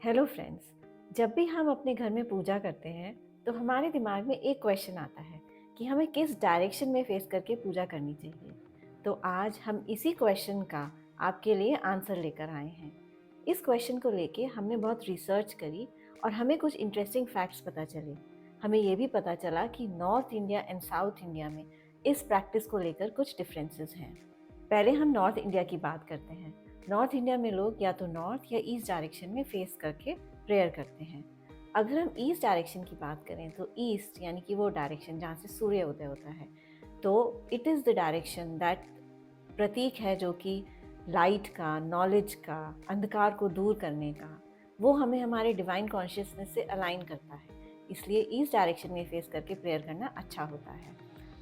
Hello friends. जब भी हम अपने घर में पूजा करते हैं तो हमारे दिमाग में एक क्वेश्चन आता है कि हमें किस डायरेक्शन में फेस करके पूजा करनी चाहिए। तो आज हम इसी क्वेश्चन का आपके लिए आंसर लेकर आए हैं। इस क्वेश्चन को लेके हमने बहुत रिसर्च करी और हमें कुछ इंटरेस्टिंग फैक्ट्स पता चले। हमें ये भी पता चला कि north India and south India में इस प्रैक्टिस को लेकर कुछ डिफरेंसेस हैं। पहले हम नॉर्थ इंडिया की बात करते हैं। नॉर्थ इंडिया में लोग या तो नॉर्थ या ईस्ट डायरेक्शन में फेस करके प्रेयर करते हैं। अगर हम ईस्ट डायरेक्शन की बात करें तो ईस्ट यानी कि वो डायरेक्शन जहाँ से सूर्य उदय होता है, तो it is the direction that प्रतीक है जो कि लाइट का, नॉलेज का, अंधकार को दूर करने का, वो हमें हमारे डिवाइन कॉन्शियसनेस से अलाइन करता है। इसलिए ईस्ट डायरेक्शन में फेस करके प्रेयर करना अच्छा होता है।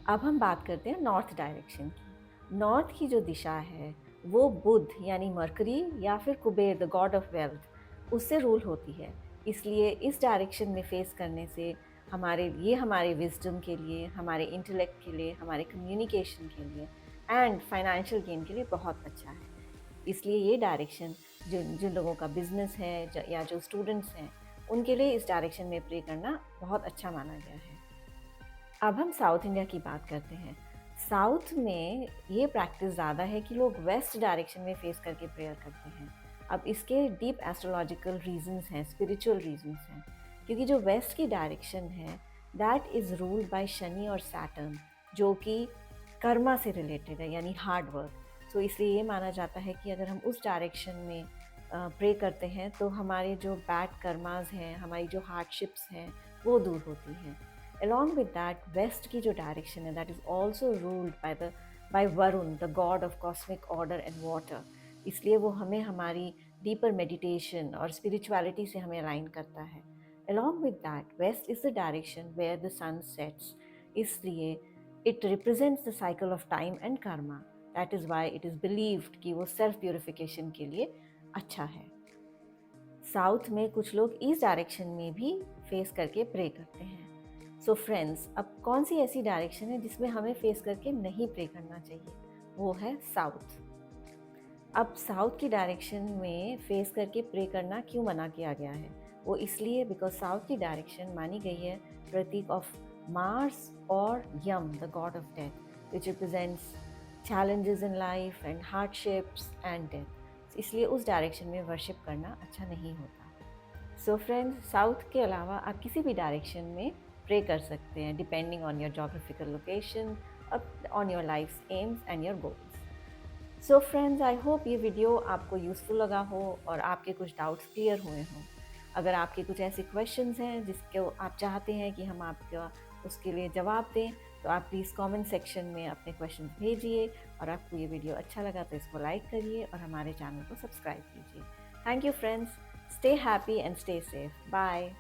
अब हम बात करते हैं नॉर्थ डायरेक्शन की। नॉर्थ की जो दिशा है वो बुध यानी मरकरी या फिर Kuber the god of wealth उससे रूल होती है। इसलिए इस डायरेक्शन में फेस करने से हमारे विजडम के लिए, हमारे इंटेलेक्ट के लिए, हमारे कम्युनिकेशन के लिए एंड फाइनेंशियल गेन के लिए बहुत अच्छा है। इसलिए ये डायरेक्शन जिन जिन लोगों का बिजनेस है या जो स्टूडेंट्स हैं उनके लिए इस डायरेक्शन में प्रे करना बहुत अच्छा माना गया है। अब हम साउथ इंडिया की बात करते हैं। साउथ में ये प्रैक्टिस ज़्यादा है कि लोग वेस्ट डायरेक्शन में फेस करके प्रेयर करते हैं। अब इसके डीप एस्ट्रोलॉजिकल रीजंस हैं, स्पिरिचुअल रीजंस हैं, क्योंकि जो वेस्ट की डायरेक्शन है that is ruled by Shani और सैटर्न, जो कि कर्मा से रिलेटेड है यानी हार्ड वर्क। सो इसलिए ये माना जाता है कि अगर हम उस डायरेक्शन में प्रे करते हैं तो हमारे जो बैड कर्मास हैं, हमारी जो हार्डशिप्स हैं, वो दूर होती हैं। Along with that, west की जो डायरेक्शन है that is also ruled by Varun, the god of cosmic order and water. इसलिए वो हमें हमारी डीपर मेडिटेशन और स्पिरिचुअलिटी से हमें अलाइन करता है। Along with that, west is the direction where the sun sets. इसलिए it represents the cycle of time and karma. That is why it is believed कि वो सेल्फ प्योरिफिकेशन के लिए अच्छा है। साउथ में कुछ लोग ईस्ट डायरेक्शन में भी फेस करके प्रे करते हैं। सो फ्रेंड्स, अब कौन सी ऐसी डायरेक्शन है जिसमें हमें फेस करके नहीं प्रे करना चाहिए? वो है साउथ। अब साउथ की डायरेक्शन में फेस करके प्रे करना क्यों मना किया गया है? वो इसलिए बिकॉज साउथ की डायरेक्शन मानी गई है प्रतीक ऑफ मार्स और Yama the god of death, which represents challenges in life and hardships and death। इसलिए उस डायरेक्शन में वर्शिप करना अच्छा नहीं होता। सो फ्रेंड्स, साउथ के अलावा आप किसी भी डायरेक्शन में प्रे कर सकते हैं depending on your geographical location, on your life AIIMS and your goals. So friends, I hope ये वीडियो आपको यूज़फुल लगा हो और आपके कुछ डाउट्स क्लियर हुए हों। अगर आपके कुछ ऐसे क्वेश्चंस हैं जिसको आप चाहते हैं कि हम आपका उसके लिए जवाब दें, तो आप प्लीज़ कमेंट सेक्शन में अपने क्वेश्चंस भेजिए। और आपको ये वीडियो अच्छा लगा तो इसको लाइक करिए और हमारे चैनल को सब्सक्राइब कीजिए। Thank you friends, stay happy and stay safe. Bye.